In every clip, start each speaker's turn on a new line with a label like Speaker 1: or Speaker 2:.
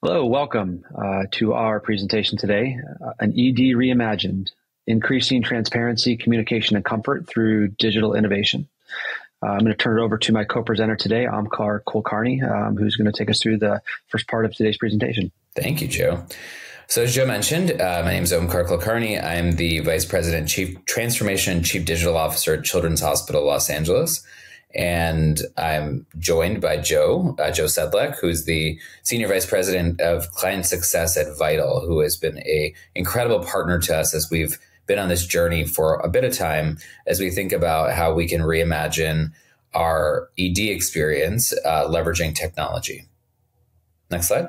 Speaker 1: Hello, welcome to our presentation today, an ED Reimagined, Increasing Transparency, Communication, and Comfort Through Digital Innovation. I'm going to turn it over to my co-presenter today, Omkar Kulkarni, who's going to take us through the first part of today's presentation.
Speaker 2: Thank you, Joe. So as Joe mentioned, my name is Omkar Kulkarni. I'm the Vice President, Chief Transformation, and Chief Digital Officer at Children's Hospital Los Angeles. And I'm joined by Joe Sedlak, who's the Senior Vice President of Client Success at Vital, who has been an incredible partner to us as we've been on this journey for a bit of time as we think about how we can reimagine our ED experience leveraging technology. Next slide.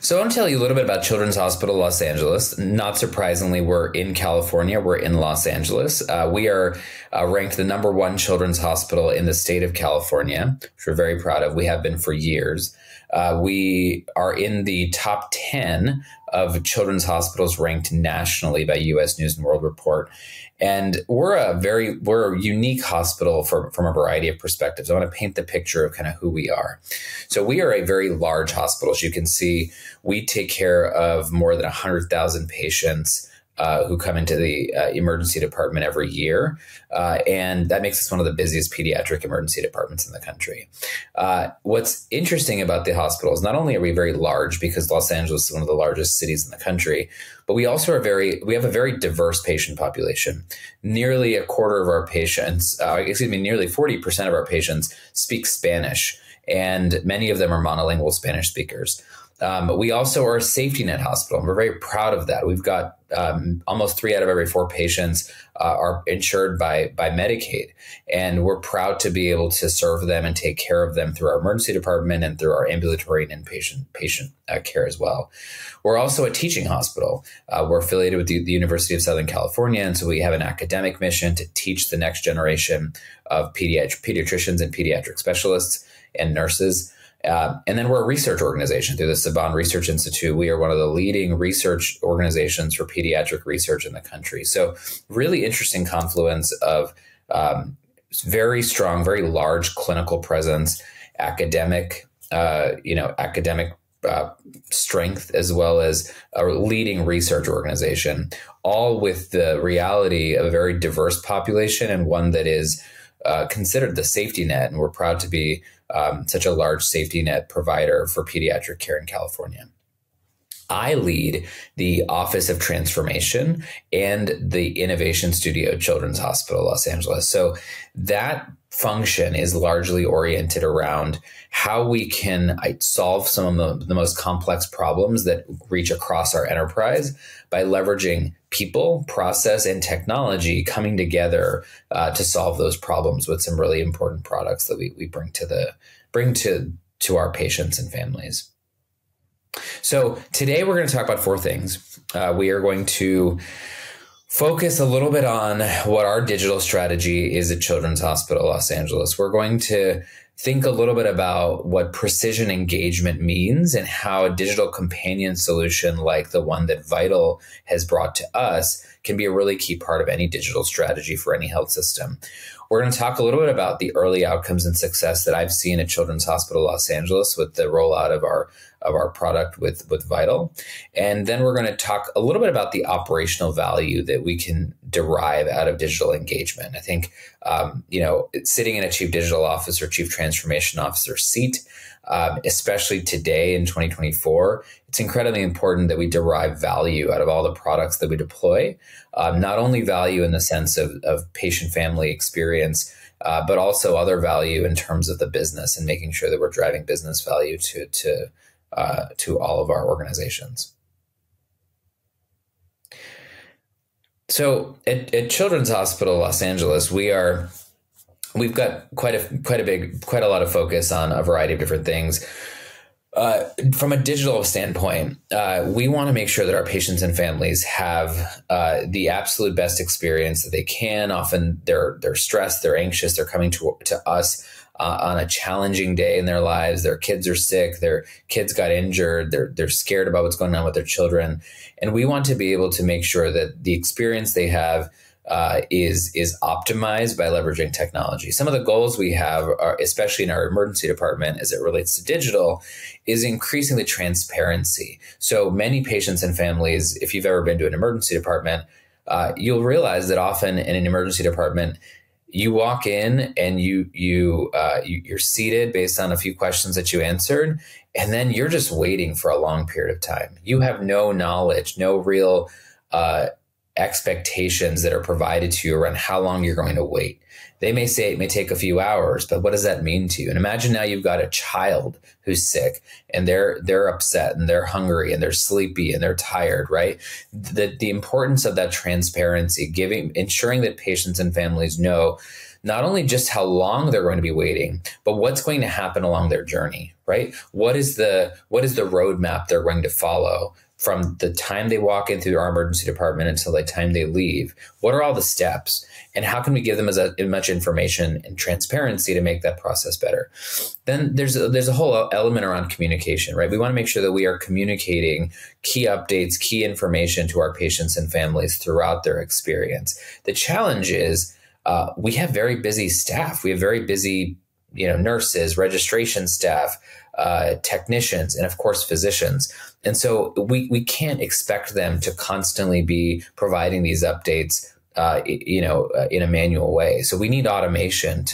Speaker 2: So I want to tell you a little bit about Children's Hospital Los Angeles. Not surprisingly, we're in California. We're in Los Angeles. We are ranked the #1 children's hospital in the state of California, which we're very proud of. We have been for years. We are in the top 10 of children's hospitals ranked nationally by U.S. News and World Report. And we're a unique hospital from a variety of perspectives. I want to paint the picture of kind of who we are. So we are a very large hospital. As you can see, we take care of more than 100,000 patients who come into the emergency department every year. And that makes us one of the busiest pediatric emergency departments in the country. What's interesting about the hospital is not only are we very large, because Los Angeles is one of the largest cities in the country, but we also we have a very diverse patient population. Nearly a quarter of our patients, nearly 40% of our patients speak Spanish, and many of them are monolingual Spanish speakers. We also are a safety net hospital, and we're very proud of that. We've got almost 3 out of every 4 patients are insured by Medicaid, and we're proud to be able to serve them and take care of them through our emergency department and through our ambulatory and inpatient patient care as well. We're also a teaching hospital. We're affiliated with the University of Southern California, and so we have an academic mission to teach the next generation of pediatricians and pediatric specialists and nurses. And then we're a research organization through the Saban Research Institute. We are one of the leading research organizations for pediatric research in the country. So really interesting confluence of very strong, very large clinical presence, academic strength, as well as a leading research organization, all with the reality of a very diverse population and one that is considered the safety net. And we're proud to be such a large safety net provider for pediatric care in California. I lead the Office of Transformation and the Innovation Studio at Children's Hospital Los Angeles. So that function is largely oriented around how we can solve some of the most complex problems that reach across our enterprise by leveraging people, process, and technology coming together to solve those problems with some really important products that we bring to our patients and families. So today we're going to talk about 4 things. We are going to focus a little bit on what our digital strategy is at Children's Hospital Los Angeles. We're going to think a little bit about what precision engagement means and how a digital companion solution like the one that Vital has brought to us can be a really key part of any digital strategy for any health system. We're going to talk a little bit about the early outcomes and success that I've seen at Children's Hospital Los Angeles with the rollout of our product with Vital. And then we're going to talk a little bit about the operational value that we can derive out of digital engagement. I think, sitting in a chief digital officer, chief transformation officer seat, especially today in 2024, it's incredibly important that we derive value out of all the products that we deploy, not only value in the sense of patient-family experience, but also other value in terms of the business and making sure that we're driving business value to all of our organizations. So at Children's Hospital Los Angeles, we've got quite a lot of focus on a variety of different things. From a digital standpoint, we want to make sure that our patients and families have the absolute best experience that they can. Often they're stressed, they're anxious, they're coming to us on a challenging day in their lives. Their kids are sick, their kids got injured, they're scared about what's going on with their children. And we want to be able to make sure that the experience they have is optimized by leveraging technology. Some of the goals we have, are, especially in our emergency department as it relates to digital, is increasing the transparency. So many patients and families, if you've ever been to an emergency department, you'll realize that often in an emergency department, you walk in and you're seated based on a few questions that you answered, and then you're just waiting for a long period of time. You have no knowledge, no real expectations that are provided to you around how long you're going to wait. They may say it may take a few hours, but what does that mean to you? And imagine now you've got a child who's sick and they're upset and they're hungry and they're sleepy and they're tired, right? The importance of that transparency, ensuring that patients and families know not only just how long they're going to be waiting, but what's going to happen along their journey, right? What is the roadmap they're going to follow from the time they walk in through our emergency department until the time they leave? What are all the steps? And how can we give them as much information and transparency to make that process better? Then there's a whole element around communication, right? We want to make sure that we are communicating key updates, key information to our patients and families throughout their experience. The challenge is we have very busy staff. We have very busy, nurses, registration staff, technicians, and of course, physicians. And so we can't expect them to constantly be providing these updates in a manual way. So we need automation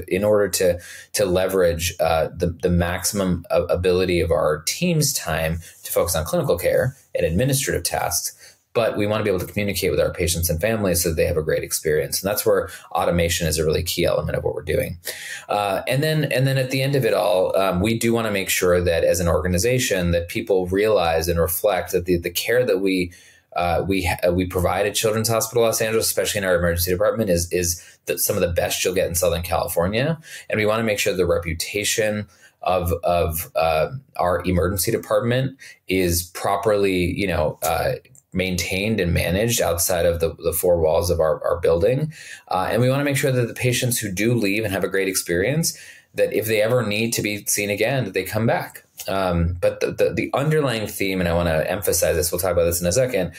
Speaker 2: in order to leverage the maximum ability of our team's time to focus on clinical care and administrative tasks. But we want to be able to communicate with our patients and families so that they have a great experience. And that's where automation is a really key element of what we're doing. And then at the end of it all, we do want to make sure that as an organization that people realize and reflect that the care that we provide at Children's Hospital Los Angeles, especially in our emergency department, is some of the best you'll get in Southern California. And we want to make sure the reputation of our emergency department is properly, maintained and managed outside of the four walls of our building. And we want to make sure that the patients who do leave and have a great experience, that if they ever need to be seen again, that they come back. But the underlying theme, and I want to emphasize this, we'll talk about this in a second,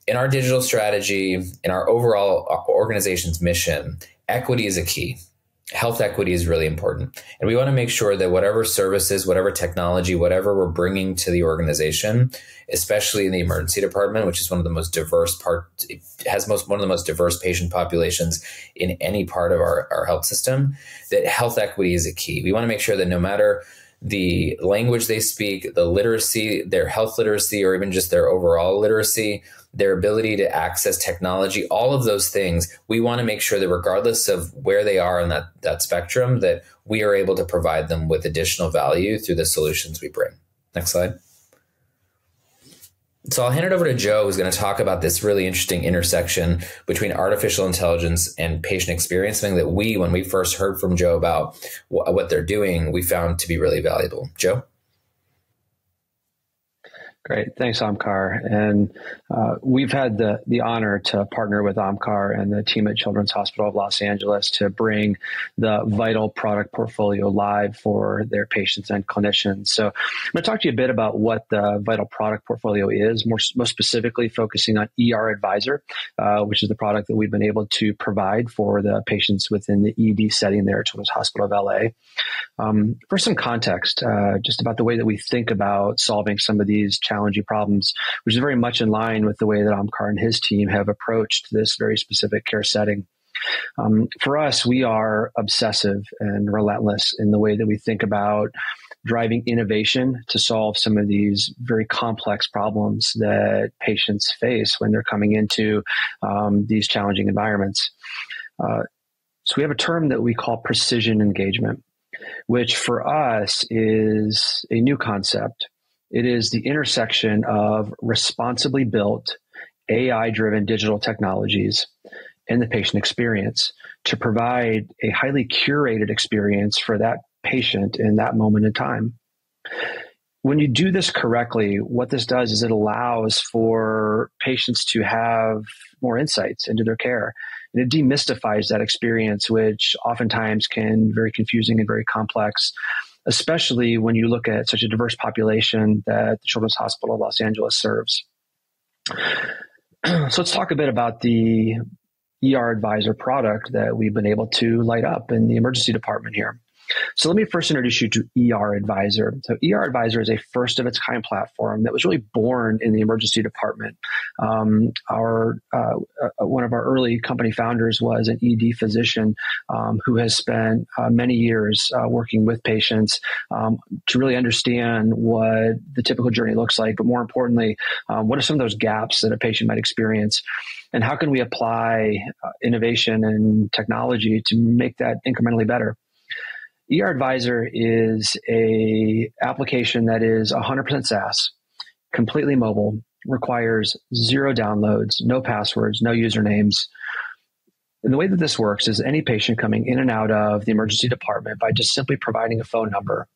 Speaker 2: in our digital strategy, in our overall organization's mission, equity is a key. Health equity is really important. And we want to make sure that whatever services, whatever technology, whatever we're bringing to the organization, especially in the emergency department, which is one of the most diverse parts, it has one of the most diverse patient populations in any part of our health system, that health equity is a key. We want to make sure that no matter the language they speak, the literacy, their health literacy, or even just their overall literacy, their ability to access technology, all of those things, we want to make sure that regardless of where they are on that spectrum, that we are able to provide them with additional value through the solutions we bring. Next slide. So I'll hand it over to Joe, who's going to talk about this really interesting intersection between artificial intelligence and patient experience, something that when we first heard from Joe about what they're doing, we found to be really valuable. Joe?
Speaker 1: Great. Thanks, Omkar. And we've had the honor to partner with Omkar and the team at Children's Hospital of Los Angeles to bring the Vital product portfolio live for their patients and clinicians. So I'm going to talk to you a bit about what the Vital product portfolio is, most specifically focusing on ER Advisor, which is the product that we've been able to provide for the patients within the ED setting there at Children's Hospital of LA. For some context, just about the way that we think about solving some of these challenging problems, which is very much in line with the way that Omkar and his team have approached this very specific care setting. For us, we are obsessive and relentless in the way that we think about driving innovation to solve some of these very complex problems that patients face when they're coming into these challenging environments. So we have a term that we call precision engagement, which for us is a new concept. It is the intersection of responsibly built AI-driven digital technologies and the patient experience to provide a highly curated experience for that patient in that moment in time. When you do this correctly, what this does is it allows for patients to have more insights into their care. And it demystifies that experience, which oftentimes can be very confusing and very complex, especially when you look at such a diverse population that the Children's Hospital of Los Angeles serves. So let's talk a bit about the ER Advisor product that we've been able to light up in the emergency department here. So let me first introduce you to ER Advisor. So ER Advisor is a first of its kind platform that was really born in the emergency department. One of our early company founders was an ED physician who has spent many years working with patients to really understand what the typical journey looks like, but more importantly, what are some of those gaps that a patient might experience, and how can we apply innovation and technology to make that incrementally better. ER Advisor is a application that is 100% SaaS, completely mobile, requires 0 downloads, no passwords, no usernames. And the way that this works is any patient coming in and out of the emergency department by just simply providing a phone number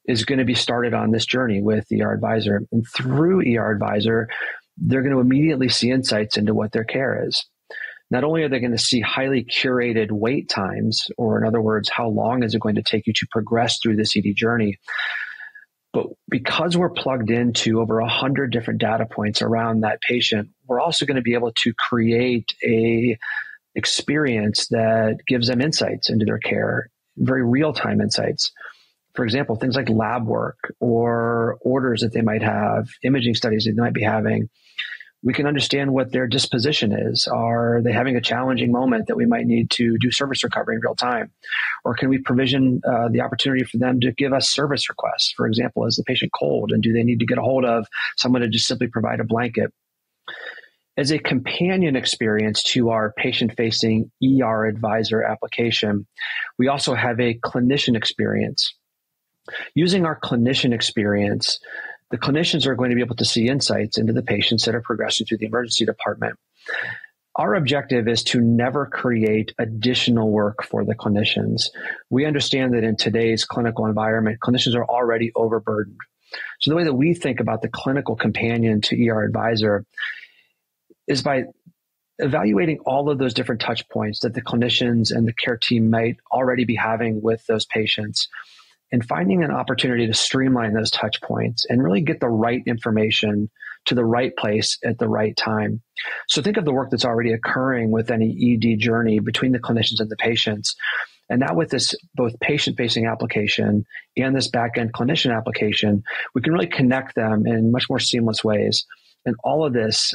Speaker 1: is going to be started on this journey with ER Advisor. And through ER Advisor, they're going to immediately see insights into what their care is. Not only are they going to see highly curated wait times, or in other words, how long is it going to take you to progress through this ED journey, but because we're plugged into over 100 different data points around that patient, we're also going to be able to create a experience that gives them insights into their care, very real-time insights. For example, things like lab work or orders that they might have, imaging studies that they might be having. We can understand what their disposition is. Are they having a challenging moment that we might need to do service recovery in real time? Or can we provision the opportunity for them to give us service requests? For example, is the patient cold and do they need to get a hold of someone to just simply provide a blanket? As a companion experience to our patient-facing ER Advisor application, we also have a clinician experience. Using our clinician experience, the clinicians are going to be able to see insights into the patients that are progressing through the emergency department. Our objective is to never create additional work for the clinicians. We understand that in today's clinical environment, clinicians are already overburdened. So the way that we think about the clinical companion to ER Advisor is by evaluating all of those different touch points that the clinicians and the care team might already be having with those patients, and finding an opportunity to streamline those touch points and really get the right information to the right place at the right time. So think of the work that's already occurring with any ED journey between the clinicians and the patients. And now with this both patient-facing application and this back-end clinician application, we can really connect them in much more seamless ways. And all of this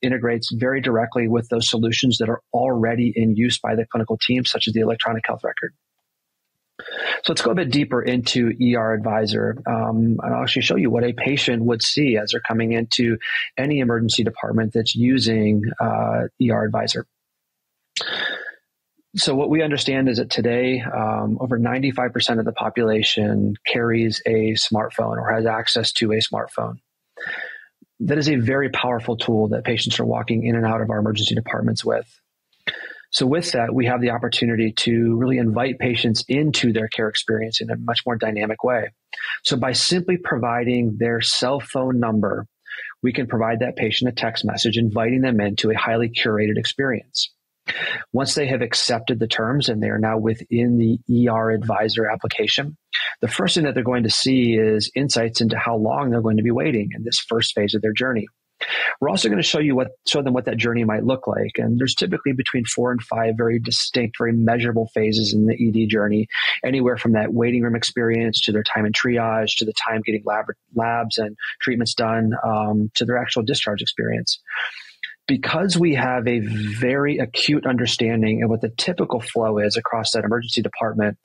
Speaker 1: integrates very directly with those solutions that are already in use by the clinical team, such as the electronic health record. So let's go a bit deeper into ER Advisor. I'll actually show you what a patient would see as they're coming into any emergency department that's using ER Advisor. So what we understand is that today, over 95% of the population carries a smartphone or has access to a smartphone. That is a very powerful tool that patients are walking in and out of our emergency departments with. So with that, we have the opportunity to really invite patients into their care experience in a much more dynamic way. So by simply providing their cell phone number, we can provide that patient a text message inviting them into a highly curated experience. Once they have accepted the terms and they are now within the ER Advisor application, the first thing that they're going to see is insights into how long they're going to be waiting in this first phase of their journey. We're also going to show them what that journey might look like. And there's typically between 4 and 5 very distinct, very measurable phases in the ED journey, anywhere from that waiting room experience to their time in triage, to the time getting labs and treatments done, to their actual discharge experience. Because we have a very acute understanding of what the typical flow is across that emergency department,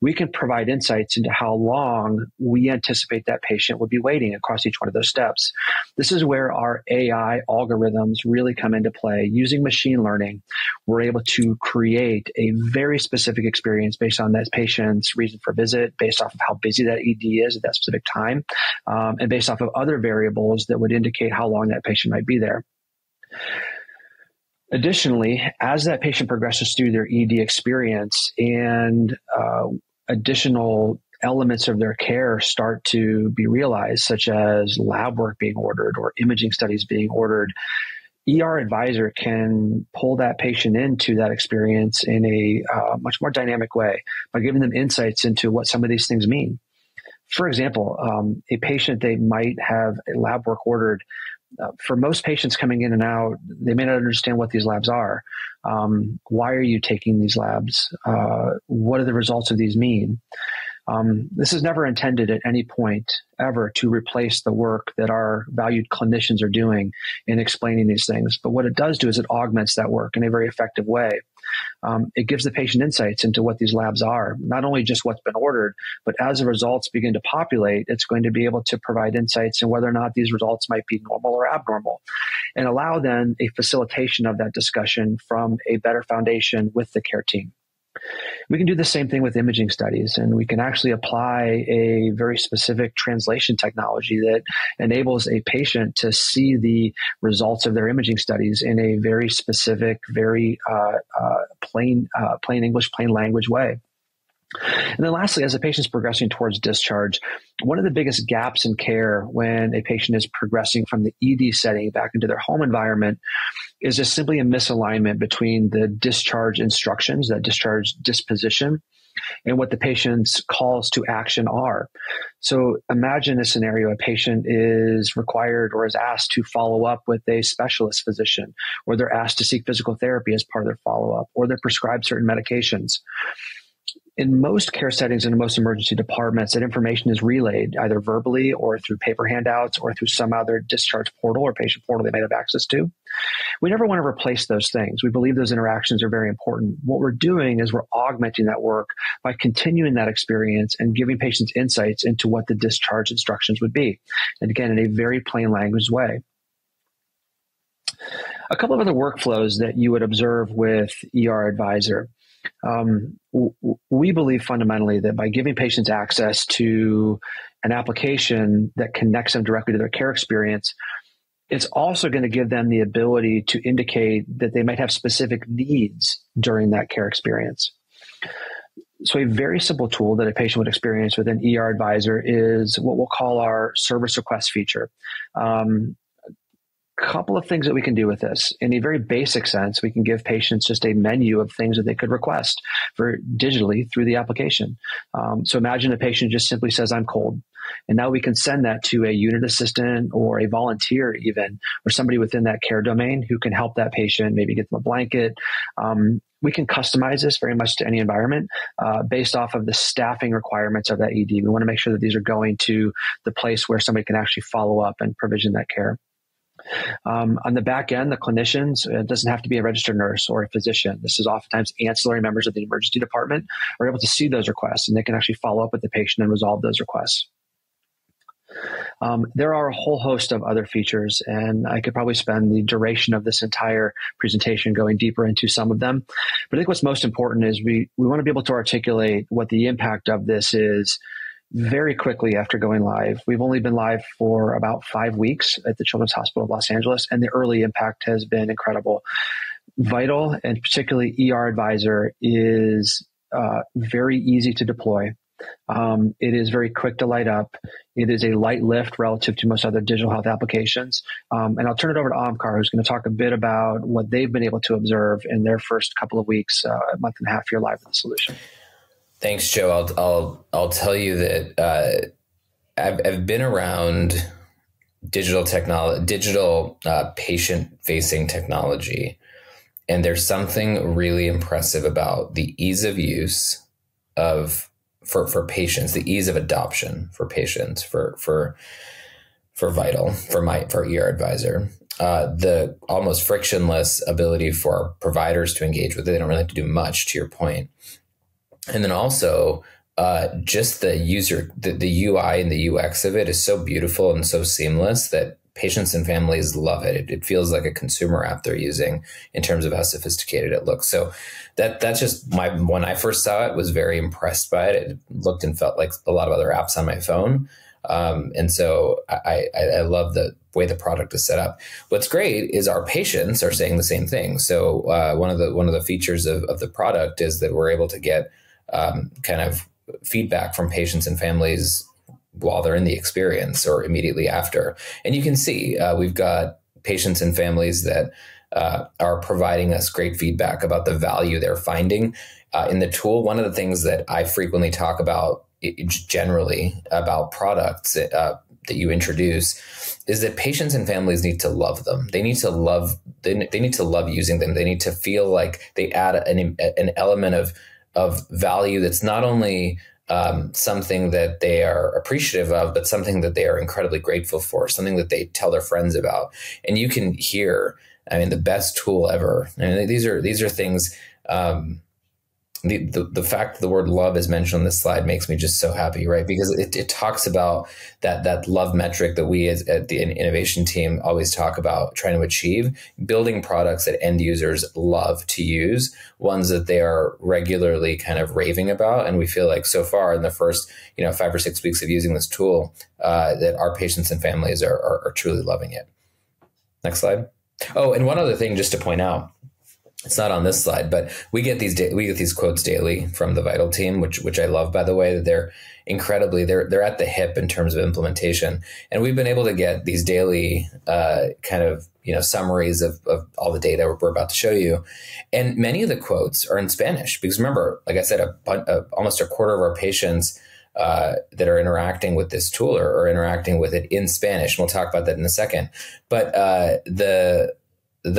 Speaker 1: we can provide insights into how long we anticipate that patient would be waiting across each one of those steps. This is where our AI algorithms really come into play. Using machine learning, we're able to create a very specific experience based on that patient's reason for visit, based off of how busy that ED is at that specific time, and based off of other variables that would indicate how long that patient might be there. Additionally, as that patient progresses through their ED experience and additional elements of their care start to be realized, such as lab work being ordered or imaging studies being ordered, ER Advisor can pull that patient into that experience in a much more dynamic way by giving them insights into what some of these things mean. For example, a patient, they might have a lab work ordered, For most patients coming in and out, they may not understand what these labs are. Why are you taking these labs? What do the results of these mean? This is never intended at any point ever to replace the work that our valued clinicians are doing in explaining these things. But what it does do is it augments that work in a very effective way. It gives the patient insights into what these labs are, not only just what's been ordered, but as the results begin to populate, it's going to be able to provide insights in whether or not these results might be normal or abnormal, and allow then a facilitation of that discussion from a better foundation with the care team. We can do the same thing with imaging studies, and we can actually apply a very specific translation technology that enables a patient to see the results of their imaging studies in a very specific, very plain English, plain language way. And then lastly, as a patient's progressing towards discharge, one of the biggest gaps in care when a patient is progressing from the ED setting back into their home environment is just simply a misalignment between the discharge instructions, that discharge disposition, and what the patient's calls to action are. So imagine a scenario: a patient is required or is asked to follow up with a specialist physician, or they're asked to seek physical therapy as part of their follow-up, or they're prescribed certain medications. In most care settings and in most emergency departments, that information is relayed either verbally or through paper handouts or through some other discharge portal or patient portal they might have access to. We never want to replace those things. We believe those interactions are very important. What we're doing is we're augmenting that work by continuing that experience and giving patients insights into what the discharge instructions would be. And again, in a very plain language way. A couple of other workflows that you would observe with ER Advisor. We believe fundamentally that by giving patients access to an application that connects them directly to their care experience, it's also going to give them the ability to indicate that they might have specific needs during that care experience. So a very simple tool that a patient would experience with an ER Advisor is what we'll call our service request feature. Couple of things that we can do with this. In a very basic sense, we can give patients just a menu of things that they could request for digitally through the application. So imagine a patient just simply says, "I'm cold." And now we can send that to a unit assistant or a volunteer even, or somebody within that care domain who can help that patient, maybe get them a blanket. We can customize this very much to any environment based off of the staffing requirements of that ED. We want to make sure that these are going to the place where somebody can actually follow up and provision that care. On the back end, the clinicians, it doesn't have to be a registered nurse or a physician. This is oftentimes ancillary members of the emergency department are able to see those requests, and they can actually follow up with the patient and resolve those requests. There are a whole host of other features, and I could probably spend the duration of this entire presentation going deeper into some of them. But I think what's most important is we want to be able to articulate what the impact of this is very quickly after going live. We've only been live for about 5 weeks at the Children's Hospital of Los Angeles, and the early impact has been incredible. Vital, and particularly ER Advisor, is very easy to deploy. It is very quick to light up. It is a light lift relative to most other digital health applications. And I'll turn it over to Omkar, who's going to talk a bit about what they've been able to observe in their first couple of weeks, a month and a half here live with the solution.
Speaker 2: Thanks, Joe. I'll tell you that I've been around digital technology, patient-facing technology, and there's something really impressive about the ease of use for patients, the ease of adoption for patients, for Vital, for ER Advisor, the almost frictionless ability for providers to engage with it. They don't really have to do much, to your point. And then also just the UI and the UX of it is so beautiful and so seamless that patients and families love it. It feels like a consumer app they're using in terms of how sophisticated it looks. So that's just when I first saw it, was very impressed by it. It looked and felt like a lot of other apps on my phone. And so I love the way the product is set up. What's great is our patients are saying the same thing. So one of the features of the product is that we're able to get kind of feedback from patients and families while they're in the experience or immediately after. And you can see we've got patients and families that are providing us great feedback about the value they're finding in the tool. One of the things that I frequently talk about generally about products that you introduce is that patients and families need to love them. They need to love, they need to love using them. They need to feel like they add an element of value that's not only something that they are appreciative of, but something that they are incredibly grateful for, something that they tell their friends about. And you can hear, I mean, the best tool ever. I mean, these are things, the fact that the word love is mentioned on this slide makes me just so happy, right? Because it talks about that love metric that we at the innovation team always talk about trying to achieve, building products that end users love to use, ones that they are regularly kind of raving about. And we feel like so far in the first 5 or 6 weeks of using this tool, that our patients and families are truly loving it. Next slide. Oh, and one other thing just to point out. It's not on this slide, but we get these quotes daily from the Vital team, which I love, by the way. That they're at the hip in terms of implementation, and we've been able to get these daily kind of summaries of all the data we're about to show you, and many of the quotes are in Spanish because remember, like I said, almost a quarter of our patients that are interacting with this tool are interacting with it in Spanish. And we'll talk about that in a second, but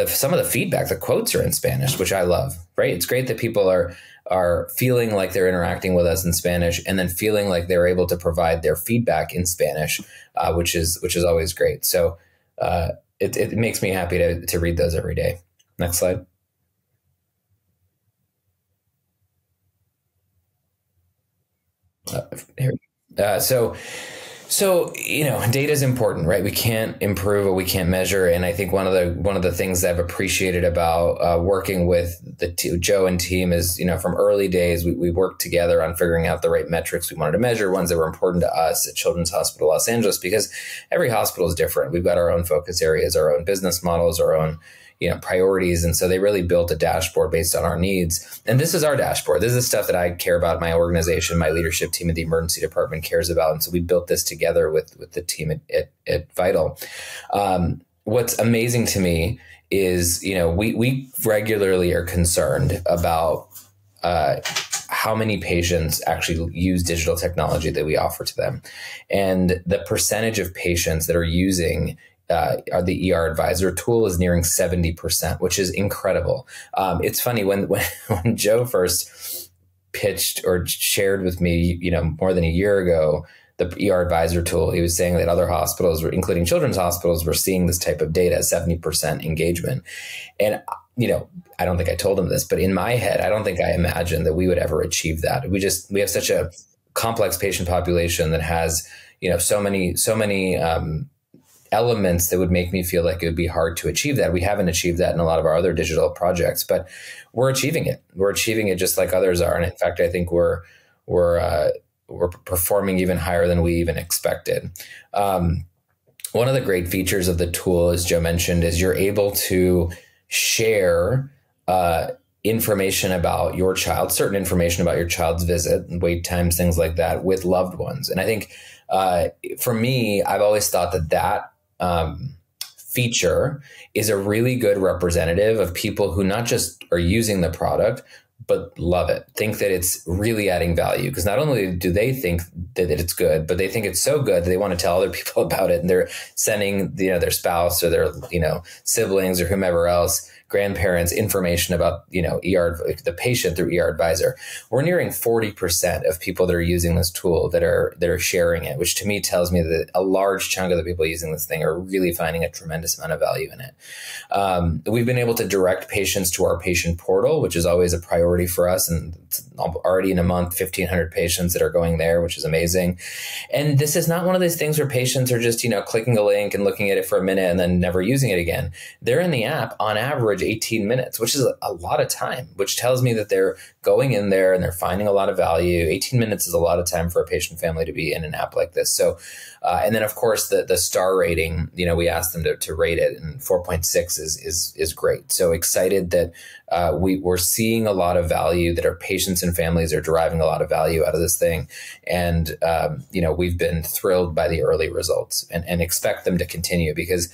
Speaker 2: some of the feedback, the quotes are in Spanish, which I love, right? It's great that people are feeling like they're interacting with us in Spanish and then feeling like they're able to provide their feedback in Spanish, which is always great. So it makes me happy to read those every day. Next slide. So data is important, right? We can't improve what we can't measure, and I think one of the things that I've appreciated about working with Joe and team is, from early days we worked together on figuring out the right metrics we wanted to measure, ones that were important to us at Children's Hospital Los Angeles, because every hospital is different. We've got our own focus areas, our own business models, our own priorities. And so they really built a dashboard based on our needs. And this is our dashboard. This is stuff that I care about, my organization, my leadership team at the emergency department cares about. And so we built this together with the team at Vital. What's amazing to me is, we regularly are concerned about how many patients actually use digital technology that we offer to them. And the percentage of patients that are using the ER Advisor tool is nearing 70%, which is incredible. It's funny when Joe first pitched or shared with me, more than a year ago, the ER Advisor tool, he was saying that other hospitals, including children's hospitals, were seeing this type of data, 70% engagement. And, I don't think I told him this, but in my head, I don't think I imagined that we would ever achieve that. We have such a complex patient population that has, so many elements that would make me feel like it would be hard to achieve that. We haven't achieved that in a lot of our other digital projects, but we're achieving it. We're achieving it just like others are. And in fact, I think we're performing even higher than we even expected. One of the great features of the tool, as Joe mentioned, is you're able to share information about your child, certain information about your child's visit, wait times, things like that, with loved ones. And I think for me, I've always thought that feature is a really good representative of people who not just are using the product, but love it, think that it's really adding value. Because not only do they think that it's good, but they think it's so good that they want to tell other people about it. And they're sending their spouse or their siblings or whomever else, grandparents, information about the patient through ER Advisor. We're nearing 40% of people that are using this tool that are sharing it, which to me tells me that a large chunk of the people using this thing are really finding a tremendous amount of value in it. We've been able to direct patients to our patient portal, which is always a priority for us, and it's already in a month 1,500 patients that are going there, which is amazing. And this is not one of those things where patients are just clicking a link and looking at it for a minute and then never using it again. They're in the app on average 18 minutes, which is a lot of time, which tells me that they're going in there and they're finding a lot of value. 18 minutes is a lot of time for a patient family to be in an app like this. So, and then of course the star rating, we asked them to rate it, and 4.6 is great. So excited that we're seeing a lot of value, that our patients and families are deriving a lot of value out of this thing. And, we've been thrilled by the early results and expect them to continue because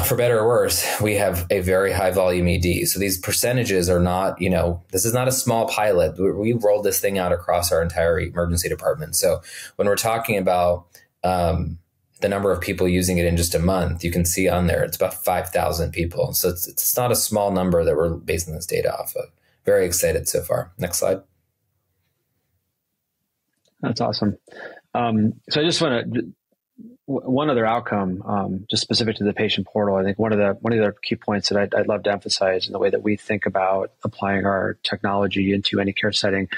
Speaker 2: for better or worse, we have a very high volume ED. So these percentages are not, this is not a small pilot. We rolled this thing out across our entire emergency department. So when we're talking about the number of people using it in just a month, you can see on there, it's about 5,000 people. So it's not a small number that we're basing this data off of. Very excited so far. Next slide.
Speaker 1: That's awesome. So I just want to, one other outcome, just specific to the patient portal. I think one of the other key points that I'd love to emphasize in the way that we think about applying our technology into any care setting.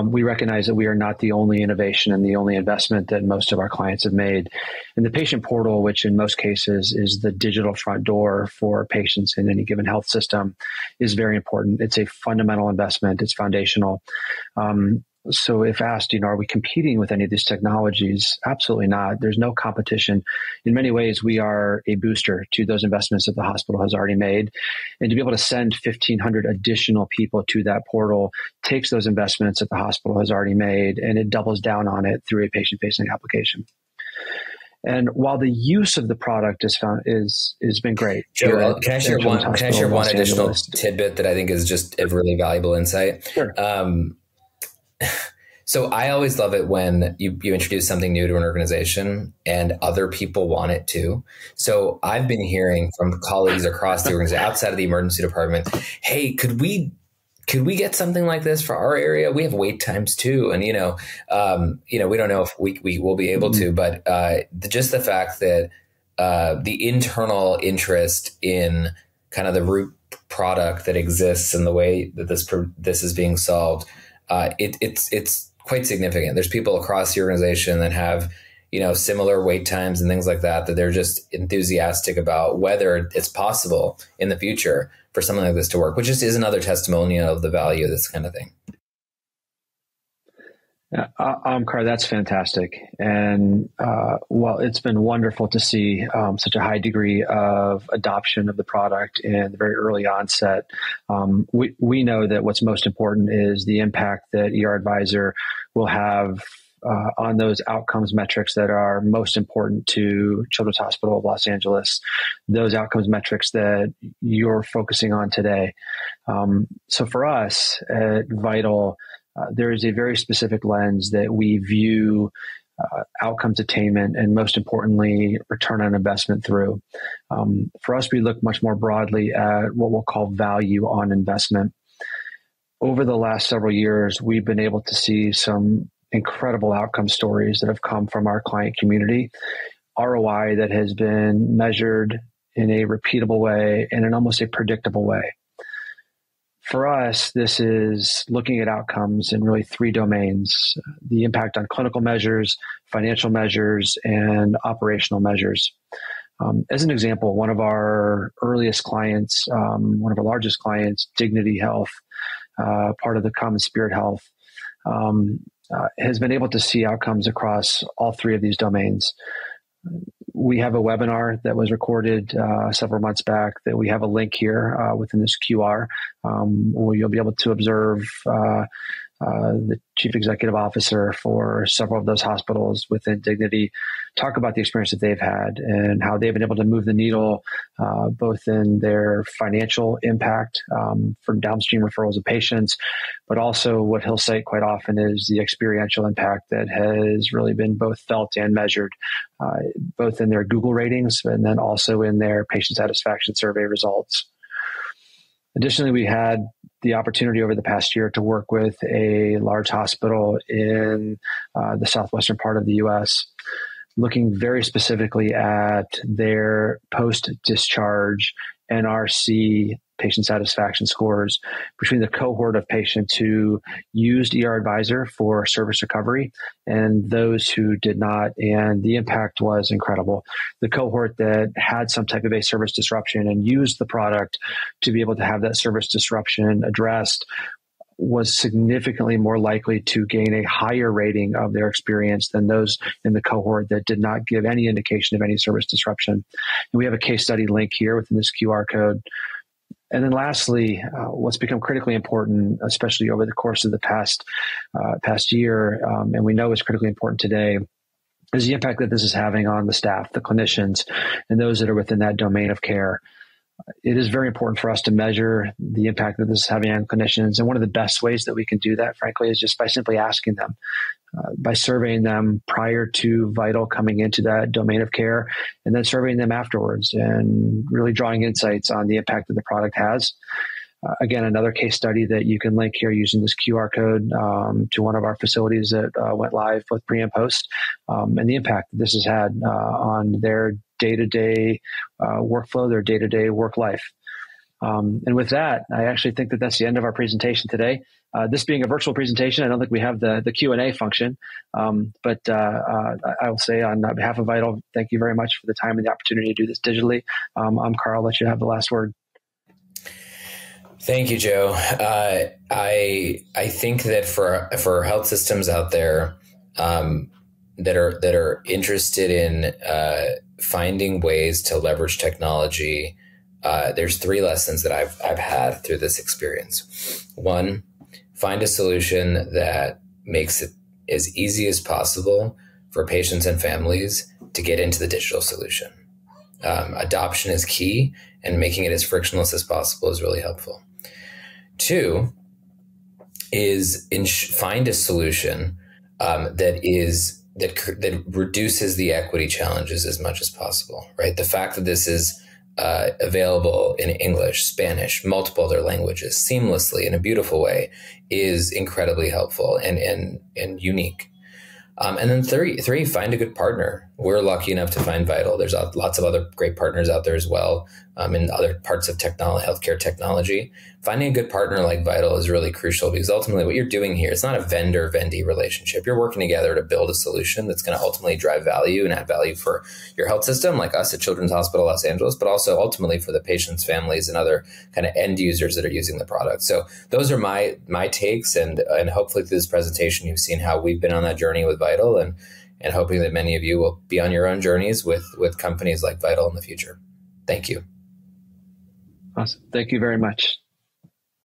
Speaker 1: We recognize that we are not the only innovation and the only investment that most of our clients have made. And the patient portal, which in most cases is the digital front door for patients in any given health system, is very important. It's a fundamental investment. It's foundational. So if asked, are we competing with any of these technologies? Absolutely not. There's no competition. In many ways, we are a booster to those investments that the hospital has already made. And to be able to send 1,500 additional people to that portal takes those investments that the hospital has already made, and it doubles down on it through a patient-facing application. And while the use of the product has been great.
Speaker 2: Joe, can I share one additional tidbit that I think is just a really valuable insight?
Speaker 1: Sure.
Speaker 2: So I always love it when you introduce something new to an organization and other people want it too. So I've been hearing from colleagues across the organization, outside of the emergency department, hey, could we get something like this for our area? We have wait times too. And, we don't know if we will be able to, but just the fact that the internal interest in kind of the root product that exists and the way that this is being solved, it's quite significant. There's people across the organization that have, similar wait times and things like that they're just enthusiastic about whether it's possible in the future for something like this to work, which just is another testimonial of the value of this kind of thing.
Speaker 1: Yeah, Omkar, that's fantastic. And well, it's been wonderful to see such a high degree of adoption of the product in the very early onset. We know that what's most important is the impact that ER Advisor will have on those outcomes metrics that are most important to Children's Hospital of Los Angeles, those outcomes metrics that you're focusing on today. So for us at Vital, there is a very specific lens that we view outcomes attainment and, most importantly, return on investment through. For us, we look much more broadly at what we'll call value on investment. Over the last several years, we've been able to see some incredible outcome stories that have come from our client community, ROI that has been measured in a repeatable way and in almost a predictable way. For us, this is looking at outcomes in really three domains: the impact on clinical measures, financial measures, and operational measures. As an example, one of our earliest clients, one of our largest clients, Dignity Health, part of the Common Spirit Health, has been able to see outcomes across all three of these domains. We have a webinar that was recorded several months back that we have a link here within this QR where you'll be able to observe the chief executive officer for several of those hospitals within Dignity talk about the experience that they've had and how they've been able to move the needle both in their financial impact from downstream referrals of patients, but also what he'll say quite often is the experiential impact that has really been both felt and measured, both in their Google ratings and then also in their patient satisfaction survey results. Additionally, we had the opportunity over the past year to work with a large hospital in the southwestern part of the U.S., looking very specifically at their post-discharge NRC patient satisfaction scores between the cohort of patients who used ER Advisor for service recovery and those who did not. And the impact was incredible. The cohort that had some type of a service disruption and used the product to be able to have that service disruption addressed was significantly more likely to gain a higher rating of their experience than those in the cohort that did not give any indication of any service disruption. And we have a case study link here within this QR code. And then lastly, what's become critically important, especially over the course of the past year, and we know is critically important today, is the impact that this is having on the staff, the clinicians, and those that are within that domain of care. It is very important for us to measure the impact that this is having on clinicians. And one of the best ways that we can do that, frankly, is just by simply asking them, by surveying them prior to Vital coming into that domain of care, and then surveying them afterwards, and really drawing insights on the impact that the product has. Again, another case study that you can link here using this QR code to one of our facilities that went live with pre and post, and the impact that this has had on their day-to-day workflow, their day-to-day work life. And with that, I actually think that that's the end of our presentation today. This being a virtual presentation, I don't think we have the Q&A function, but I will say on behalf of Vital, thank you very much for the time and the opportunity to do this digitally. Omkar, I'll let you have the last word.
Speaker 2: Thank you, Joe. I think that for health systems out there that are interested in finding ways to leverage technology, there's 3 lessons that I've had through this experience. 1, find a solution that makes it as easy as possible for patients and families to get into the digital solution. Adoption is key, and making it as frictionless as possible is really helpful. 2 is find a solution that reduces the equity challenges as much as possible. Right, the fact that this is available in English, Spanish, multiple other languages seamlessly in a beautiful way is incredibly helpful and unique. And then 3, find a good partner. We're lucky enough to find Vital. There's lots of other great partners out there as well in other parts of healthcare technology. Finding a good partner like Vital is really crucial, because ultimately what you're doing here is not a vendor-vendee relationship. You're working together to build a solution that's going to ultimately drive value and add value for your health system, like us at Children's Hospital Los Angeles, but also ultimately for the patients, families, and other kind of end users that are using the product. So those are my takes, and hopefully through this presentation, you've seen how we've been on that journey with Vital, and hoping that many of you will be on your own journeys with companies like Vital in the future. Thank you.
Speaker 1: Awesome. Thank you very much.